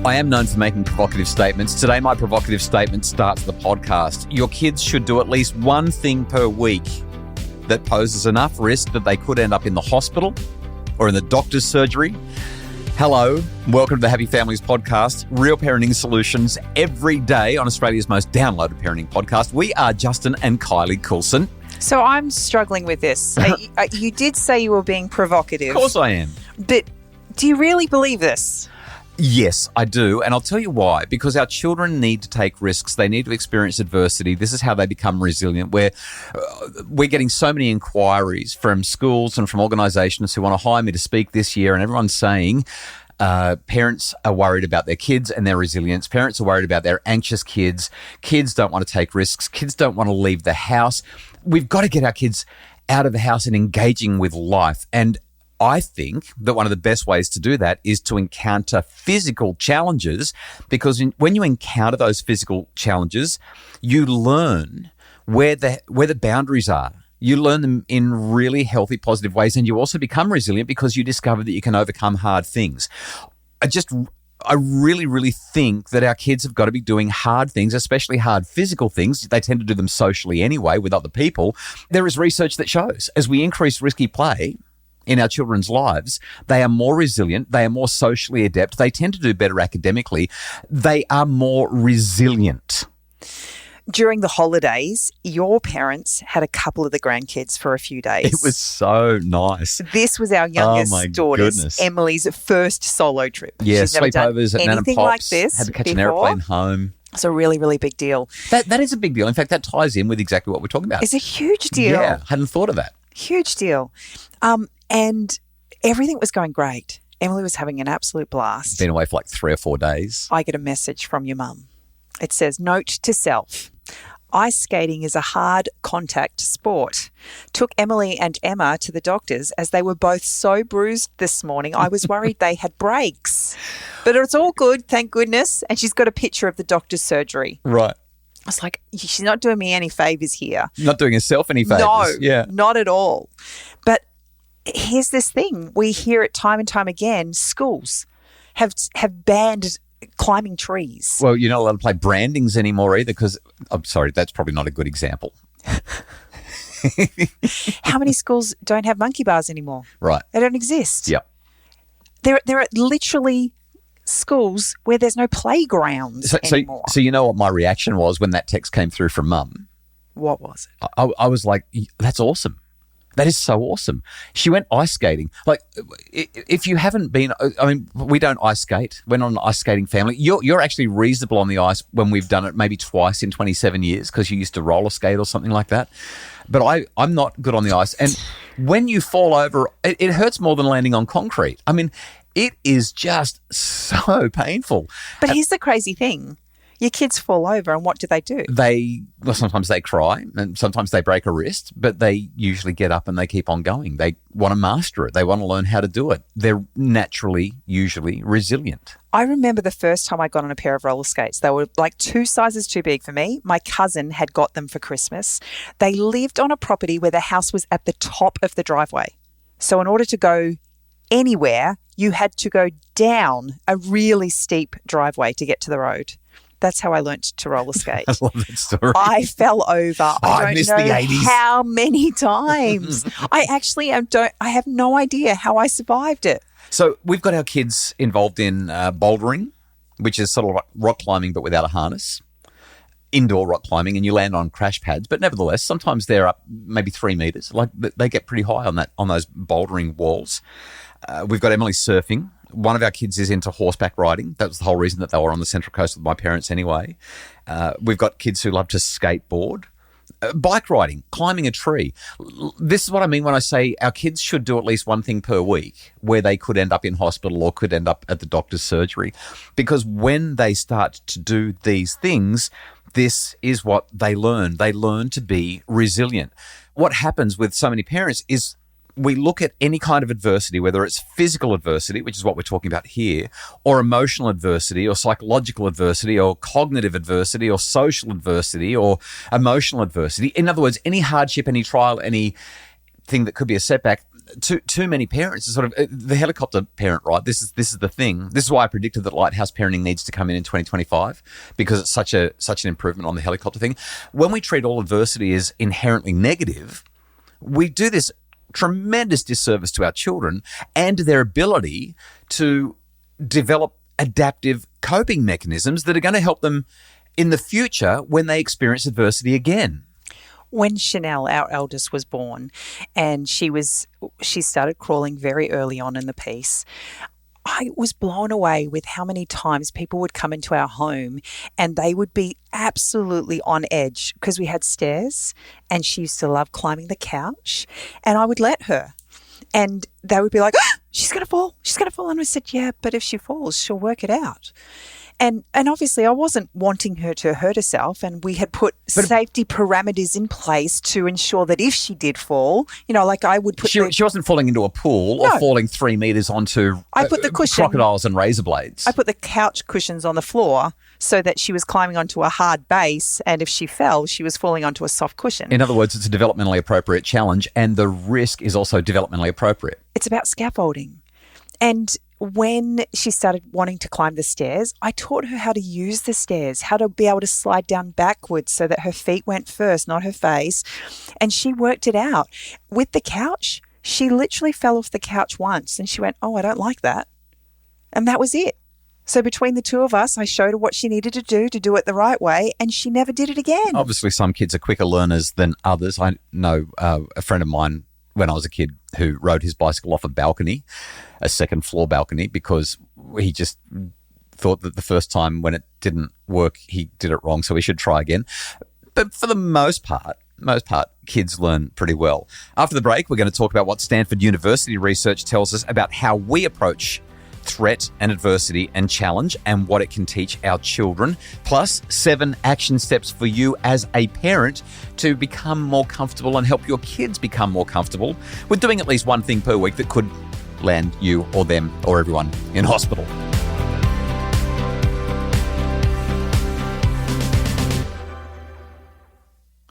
I am known for making provocative statements. Today, my provocative statement starts the podcast. Your kids should do at least one thing per week that poses enough risk that they could end up in the hospital or in the doctor's surgery. Hello, welcome to the Happy Families podcast, real parenting solutions every day on Australia's most downloaded parenting podcast. We are Justin and Kylie Coulson. So I'm struggling with this. You did say you were being provocative. Of course I am. But do you really believe this? Yes, I do. And I'll tell you why. Because our children need to take risks. They need to experience adversity. This is how they become resilient. We're getting so many inquiries from schools and from organisations who want to hire me to speak this year. And everyone's saying parents are worried about their kids and their resilience. Parents are worried about their anxious kids. Kids don't want to take risks. Kids don't want to leave the house. We've got to get our kids out of the house and engaging with life. And I think that one of the best ways to do that is to encounter physical challenges, because when you encounter those physical challenges, you learn where the boundaries are. You learn them in really healthy, positive ways, and you also become resilient because you discover that you can overcome hard things. I really, really think that our kids have got to be doing hard things, especially hard physical things. They tend to do them socially anyway with other people. There is research that shows as we increase risky play in our children's lives, they are more resilient, they are more socially adept, they tend to do better academically, they are more resilient. During the holidays, your parents had a couple of the grandkids for a few days. It was so nice. This was our youngest daughter's, goodness. Emily's first solo trip. Yeah, She's never done sleepovers at Nan and anything Pop's, like this had to catch an before. airplane home. It's a really, really big deal. That is a big deal. In fact, that ties in with exactly what we're talking about. It's a huge deal. Yeah, hadn't thought of that. Huge deal. And everything was going great. Emily was having an absolute blast. Been away for like 3 or 4 days. I get a message from your mum. It says, note to self, ice skating is a hard contact sport. Took Emily and Emma to the doctors as they were both so bruised this morning. I was worried they had breaks. But it's all good, thank goodness. And she's got a picture of the doctor's surgery. Right. I was like, she's not doing me any favours here. Not doing herself any favours. No, yeah. Not at all. But here's this thing. We hear it time and time again. Schools have banned climbing trees. Well, you're not allowed to play brandings anymore either because, I'm sorry, that's probably not a good example. How many schools don't have monkey bars anymore? Right. They don't exist. Yep. There are literally schools where there's no playgrounds anymore. So you know what my reaction was when that text came through from Mum? What was it? I was like, that's awesome. That is so awesome. She went ice skating. Like, if you haven't been, I mean, we don't ice skate. We're not an ice skating family. You're actually reasonable on the ice when we've done it maybe twice in 27 years because you used to roller skate or something like that. But I'm not good on the ice. And when you fall over, it hurts more than landing on concrete. I mean, it is just so painful. But here's the crazy thing. Your kids fall over and what do? Sometimes they cry and sometimes they break a wrist, but they usually get up and they keep on going. They want to master it. They want to learn how to do it. They're naturally, usually resilient. I remember the first time I got on a pair of roller skates. They were like 2 sizes too big for me. My cousin had got them for Christmas. They lived on a property where the house was at the top of the driveway. So in order to go anywhere, you had to go down a really steep driveway to get to the road. That's how I learnt to roller skate. I love that story. I fell over. I missed don't know the 80s. how many times. I have no idea how I survived it. So we've got our kids involved in bouldering, which is sort of like rock climbing but without a harness. Indoor rock climbing, and you land on crash pads. But nevertheless, sometimes they're up maybe 3 meters. Like they get pretty high on those bouldering walls. We've got Emily surfing. One of our kids is into horseback riding. That was the whole reason that they were on the Central Coast with my parents anyway. We've got kids who love to skateboard. Bike riding, climbing a tree. This is what I mean when I say our kids should do at least one thing per week where they could end up in hospital or could end up at the doctor's surgery. Because when they start to do these things, this is what they learn. They learn to be resilient. What happens with so many parents is we look at any kind of adversity, whether it's physical adversity, which is what we're talking about here, or emotional adversity, or psychological adversity, or cognitive adversity, or social adversity, or emotional adversity. In other words, any hardship, any trial, anything that could be a setback, too many parents are sort of the helicopter parent, right? This is the thing. This is why I predicted that lighthouse parenting needs to come in 2025 because it's such an improvement on the helicopter thing. When we treat all adversity as inherently negative, we do this tremendous disservice to our children and their ability to develop adaptive coping mechanisms that are going to help them in the future when they experience adversity again. When Chanel, our eldest, was born and she started crawling very early on in the piece, I was blown away with how many times people would come into our home and they would be absolutely on edge because we had stairs and she used to love climbing the couch and I would let her. And they would be like, oh, she's going to fall. She's going to fall. And I said, yeah, but if she falls, she'll work it out. And obviously I wasn't wanting her to hurt herself and we had put safety parameters in place to ensure that if she did fall, like I would put... She wasn't falling into a pool or falling 3 meters onto I put the cushion, crocodiles and razor blades. I put the couch cushions on the floor so that she was climbing onto a hard base and if she fell, she was falling onto a soft cushion. In other words, it's a developmentally appropriate challenge and the risk is also developmentally appropriate. It's about scaffolding. And when she started wanting to climb the stairs, I taught her how to use the stairs, how to be able to slide down backwards so that her feet went first, not her face. And she worked it out. With the couch, she literally fell off the couch once and she went, oh, I don't like that. And that was it. So between the two of us, I showed her what she needed to do it the right way, and she never did it again. Obviously, some kids are quicker learners than others. I know a friend of mine when I was a kid who rode his bicycle off a balcony, a second floor balcony, because he just thought that the first time when it didn't work, he did it wrong, so he should try again. But for the most part, kids learn pretty well. After the break, we're going to talk about what Stanford University research tells us about how we approach threat and adversity and challenge and what it can teach our children, plus 7 action steps for you as a parent to become more comfortable and help your kids become more comfortable with doing at least one thing per week that could land you or them or everyone in hospital.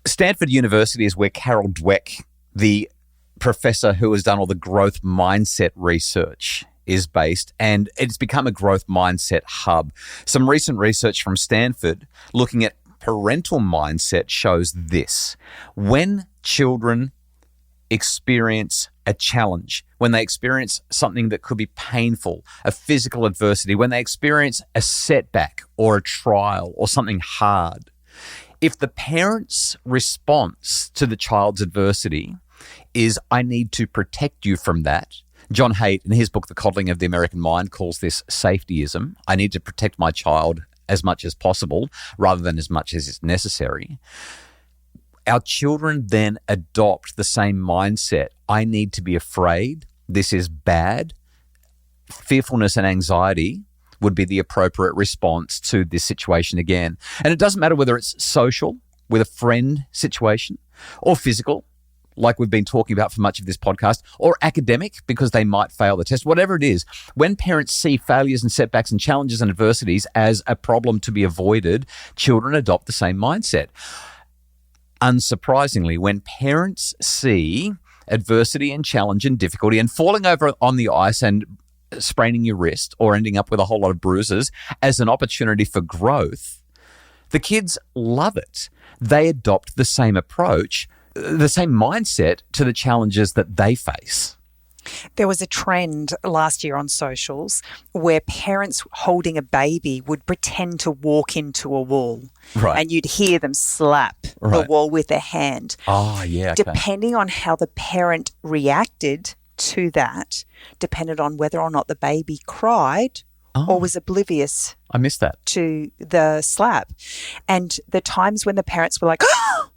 Stanford University is where Carol Dweck, the professor who has done all the growth mindset research, is based, and it's become a growth mindset hub. Some recent research from Stanford looking at parental mindset shows this. When children experience a challenge, when they experience something that could be painful, a physical adversity, when they experience a setback or a trial or something hard, if the parent's response to the child's adversity is, I need to protect you from that. John Haidt, in his book, The Coddling of the American Mind, calls this safetyism. I need to protect my child as much as possible rather than as much as is necessary. Our children then adopt the same mindset. I need to be afraid. This is bad. Fearfulness and anxiety would be the appropriate response to this situation again. And it doesn't matter whether it's social, with a friend situation, or physical, like we've been talking about for much of this podcast, or academic because they might fail the test, whatever it is. When parents see failures and setbacks and challenges and adversities as a problem to be avoided, children adopt the same mindset. Unsurprisingly, when parents see adversity and challenge and difficulty and falling over on the ice and spraining your wrist or ending up with a whole lot of bruises as an opportunity for growth, the kids love it. They adopt the same approach, the same mindset to the challenges that they face. There was a trend last year on socials where parents holding a baby would pretend to walk into a wall. Right. And you'd hear them slap the wall with their hand. Oh, yeah. Okay. Depending on how the parent reacted to that, depended on whether or not the baby cried or was oblivious. I missed that. To the slap. And the times when the parents were like, oh!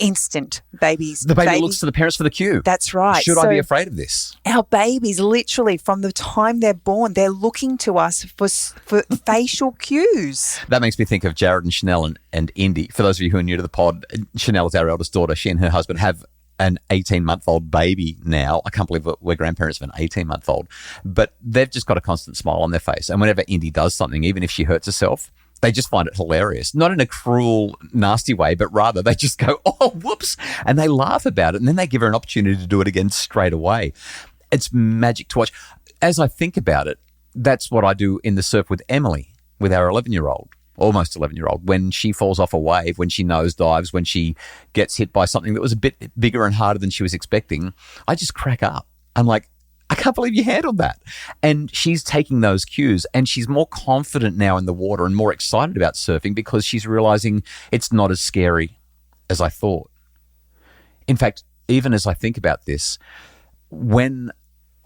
Instant babies. The baby looks to the parents for the cue. That's right. Should I be afraid of this? Our babies, literally, from the time they're born, they're looking to us for facial cues. That makes me think of Jared and Chanel and Indy. For those of you who are new to the pod, Chanel is our eldest daughter. She and her husband have an 18-month-old baby now. I can't believe we're grandparents of an 18-month-old. But they've just got a constant smile on their face. And whenever Indy does something, even if she hurts herself, They just find it hilarious, not in a cruel, nasty way, but rather they just go, oh, whoops, and they laugh about it. And then they give her an opportunity to do it again straight away. It's magic to watch. As I think about it, that's what I do in the surf with Emily, with our 11-year-old, almost 11-year-old. When she falls off a wave, when she nosedives, when she gets hit by something that was a bit bigger and harder than she was expecting, I just crack up. I'm like, I can't believe you handled that. And she's taking those cues, and she's more confident now in the water and more excited about surfing because she's realizing it's not as scary as I thought. In fact, even as I think about this, when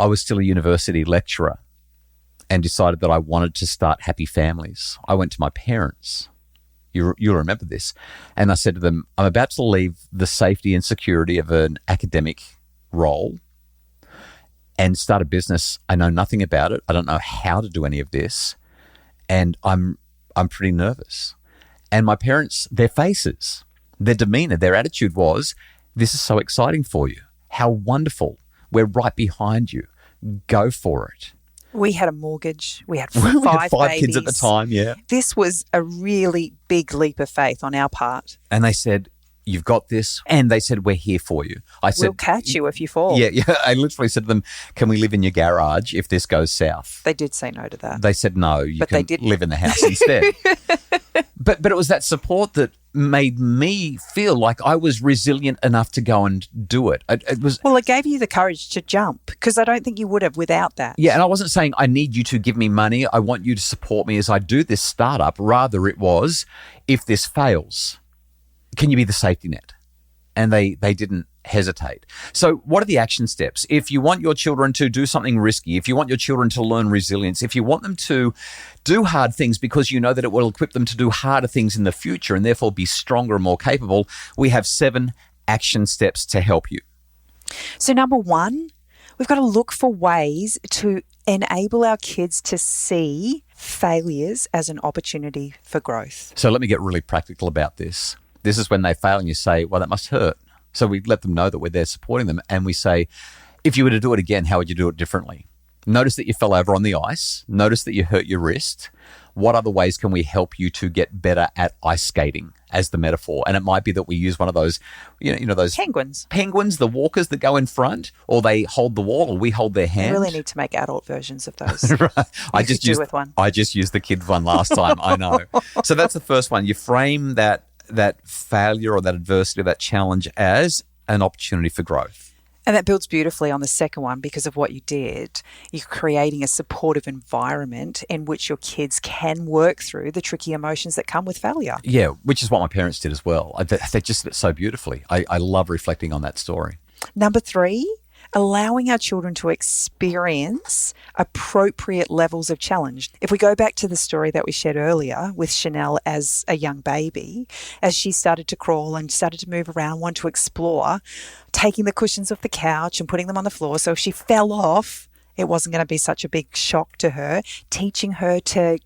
I was still a university lecturer and decided that I wanted to start happy families, I went to my parents. You'll remember this. And I said to them, I'm about to leave the safety and security of an academic role and start a business. I know nothing about it. I don't know how to do any of this. And I'm pretty nervous. And my parents, their faces, their demeanor, their attitude was, this is so exciting for you. How wonderful. We're right behind you. Go for it. We had a mortgage. We had five babies. Kids at the time, yeah. This was a really big leap of faith on our part. And they said, you've got this. And they said, we're here for you. I said, we'll catch you if you fall. Yeah. I literally said to them, can we live in your garage if this goes south? They did say no to that. They said, no, you can live in the house instead. But it was that support that made me feel like I was resilient enough to go and do it. It gave you the courage to jump, because I don't think you would have without that. Yeah, and I wasn't saying I need you to give me money. I want you to support me as I do this startup. Rather, it was, if this fails, can you be the safety net? And they didn't hesitate. So what are the action steps? If you want your children to do something risky, if you want your children to learn resilience, if you want them to do hard things because you know that it will equip them to do harder things in the future and therefore be stronger and more capable, we have 7 action steps to help you. So number 1, we've got to look for ways to enable our kids to see failures as an opportunity for growth. So let me get really practical about this. This is when they fail and you say, well, that must hurt. So we let them know that we're there supporting them, and we say, if you were to do it again, how would you do it differently? Notice that you fell over on the ice. Notice that you hurt your wrist. What other ways can we help you to get better at ice skating as the metaphor? And it might be that we use one of those, those penguins, the walkers that go in front, or they hold the wall, or we hold their hand. We really need to make adult versions of those. Right. I just used the kid one last time. I know. So that's the first one. You frame that failure or that adversity or that challenge as an opportunity for growth. And that builds beautifully on the second one because of what you did. You're creating a supportive environment in which your kids can work through the tricky emotions that come with failure. Yeah, which is what my parents did as well. They just did it so beautifully. I love reflecting on that story. Number 3, allowing our children to experience appropriate levels of challenge. If we go back to the story that we shared earlier with Chanel as a young baby, as she started to crawl and started to move around, wanted to explore, taking the cushions off the couch and putting them on the floor. So if she fell off, it wasn't going to be such a big shock to her. Teaching her to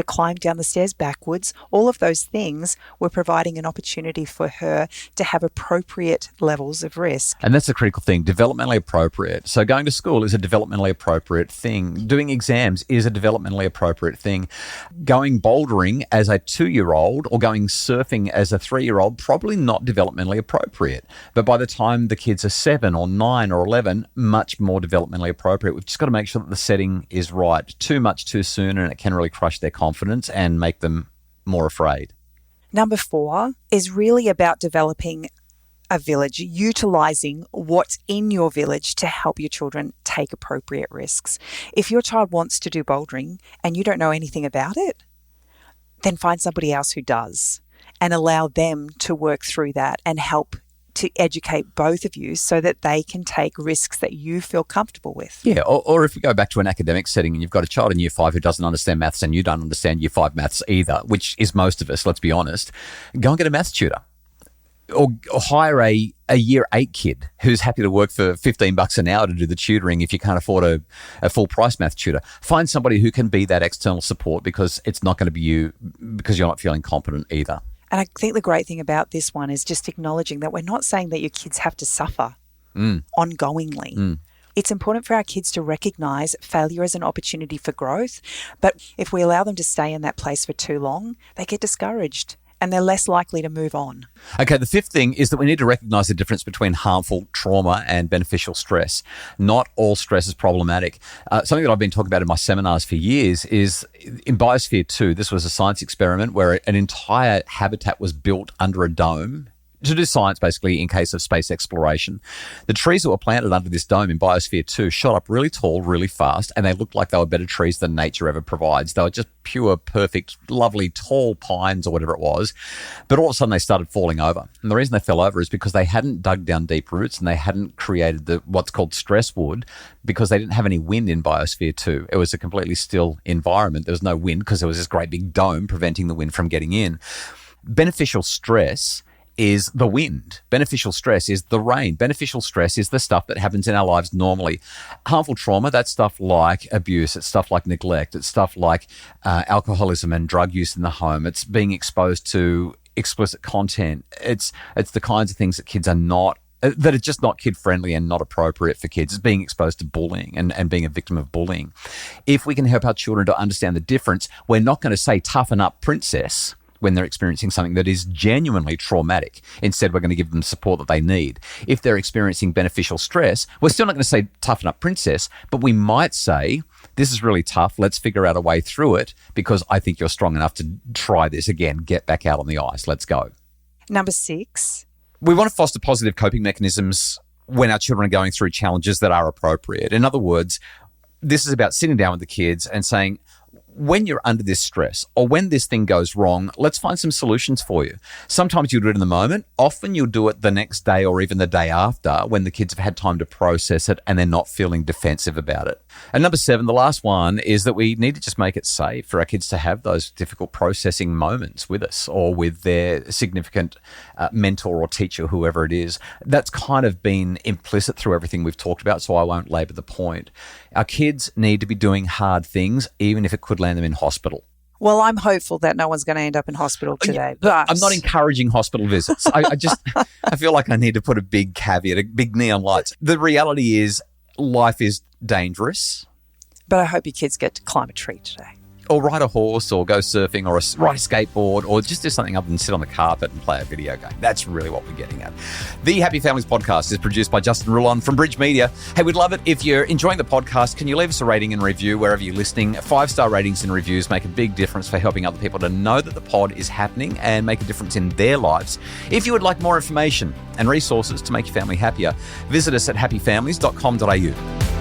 climb down the stairs backwards, all of those things were providing an opportunity for her to have appropriate levels of risk. And that's the critical thing, developmentally appropriate. So going to school is a developmentally appropriate thing. Doing exams is a developmentally appropriate thing. Going bouldering as a 2-year-old or going surfing as a 3-year-old, probably not developmentally appropriate. But by the time the kids are 7 or 9 or 11, much more developmentally appropriate. We've just got to make sure that the setting is right. Too much too soon, and it can really crush their confidence and make them more afraid. Number 4 is really about developing a village, utilizing what's in your village to help your children take appropriate risks. If your child wants to do bouldering and you don't know anything about it, then find somebody else who does and allow them to work through that and help to educate both of you so that they can take risks that you feel comfortable with. Yeah, or if we go back to an academic setting and you've got a child in year 5 who doesn't understand maths and you don't understand year 5 maths either, which is most of us, let's be honest, go and get a maths tutor. Or hire a year 8 kid who's happy to work for $15 an hour to do the tutoring if you can't afford a full price math tutor. Find somebody who can be that external support because it's not going to be you because you're not feeling competent either. And I think the great thing about this one is just acknowledging that we're not saying that your kids have to suffer ongoingly. It's important for our kids to recognise failure as an opportunity for growth, but if we allow them to stay in that place for too long, they get discouraged and they're less likely to move on. Okay, the fifth thing is that we need to recognise the difference between harmful trauma and beneficial stress. Not all stress is problematic. Something that I've been talking about in my seminars for years is in Biosphere 2, this was a science experiment where an entire habitat was built under a dome to do science, basically, in case of space exploration. The trees that were planted under this dome in Biosphere 2 shot up really tall, really fast, and they looked like they were better trees than nature ever provides. They were just pure, perfect, lovely, tall pines or whatever it was. But all of a sudden, they started falling over. And the reason they fell over is because they hadn't dug down deep roots and they hadn't created what's called stress wood, because they didn't have any wind in Biosphere 2. It was a completely still environment. There was no wind because there was this great big dome preventing the wind from getting in. Beneficial stress is the wind. Beneficial stress is the rain. Beneficial stress is the stuff that happens in our lives normally. Harmful trauma, that's stuff like abuse. It's stuff like neglect. It's stuff like alcoholism and drug use in the home. It's being exposed to explicit content. It's the kinds of things that kids are not, that are just not kid-friendly and not appropriate for kids. It's being exposed to bullying and being a victim of bullying. If we can help our children to understand the difference, we're not going to say toughen up, princess, when they're experiencing something that is genuinely traumatic. Instead, we're going to give them the support that they need. If they're experiencing beneficial stress, we're still not going to say toughen up, princess, but we might say, this is really tough. Let's figure out a way through it because I think you're strong enough to try this again. Get back out on the ice. Let's go. Number 6. We want to foster positive coping mechanisms when our children are going through challenges that are appropriate. In other words, this is about sitting down with the kids and saying, when you're under this stress or when this thing goes wrong, let's find some solutions for you. Sometimes you'll do it in the moment. Often you'll do it the next day or even the day after when the kids have had time to process it and they're not feeling defensive about it. And number 7, the last one, is that we need to just make it safe for our kids to have those difficult processing moments with us or with their significant mentor or teacher, whoever it is. That's kind of been implicit through everything we've talked about, so I won't labour the point. Our kids need to be doing hard things, even if it could land them in hospital. Well, I'm hopeful that no one's going to end up in hospital today. But I'm not encouraging hospital visits. I feel like I need to put a big caveat, a big neon lights. The reality is life is dangerous. But I hope your kids get to climb a tree today. Or ride a horse or go surfing or ride a skateboard or just do something other than sit on the carpet and play a video game. That's really what we're getting at. The Happy Families podcast is produced by Justin Rulon from Bridge Media. Hey, we'd love it if you're enjoying the podcast. Can you leave us a rating and review wherever you're listening? 5-star ratings and reviews make a big difference for helping other people to know that the pod is happening and make a difference in their lives. If you would like more information and resources to make your family happier, visit us at happyfamilies.com.au.